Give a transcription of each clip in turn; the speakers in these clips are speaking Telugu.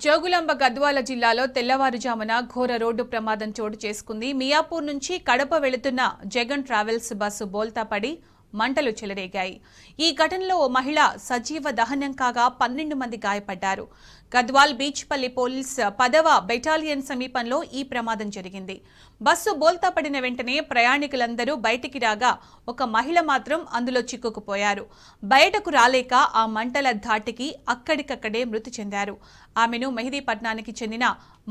జోగులాంబ గద్వాల జిల్లాలో తెల్లవారుజామున ఘోర రోడ్డు ప్రమాదం చోటు చేసుకుంది. మియాపూర్ నుంచి కడప వెళుతున్న జగన్ ట్రావెల్స్ బస్సు బోల్తా పడి మంటలు చెలరేగాయి. ఈ ఘటనలో ఓ మహిళ సజీవ దహనం కాగా 12 మంది గాయపడ్డారు. గద్వాల్ బీచ్పల్లి పోలీస్ 10వ బెటాలియన్ సమీపంలో ఈ ప్రమాదం జరిగింది. బస్సు బోల్తా పడిన వెంటనే ప్రయాణికులందరూ బయటికి రాగా ఒక మహిళ మాత్రం అందులో చిక్కుకుపోయారు. బయటకు రాలేక ఆ మంటల ధాటికి అక్కడికక్కడే మృతి చెందారు. ఆమెను మెహదీపట్నానికి చెందిన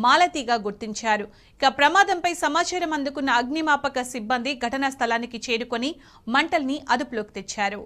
మాలతీగా గుర్తించారు. ఇక ప్రమాదంపై సమాచారం అందుకున్న అగ్నిమాపక సిబ్బంది ఘటనా స్థలానికి చేరుకొని మంటల్ని అదుపులోకి తెచ్చారు.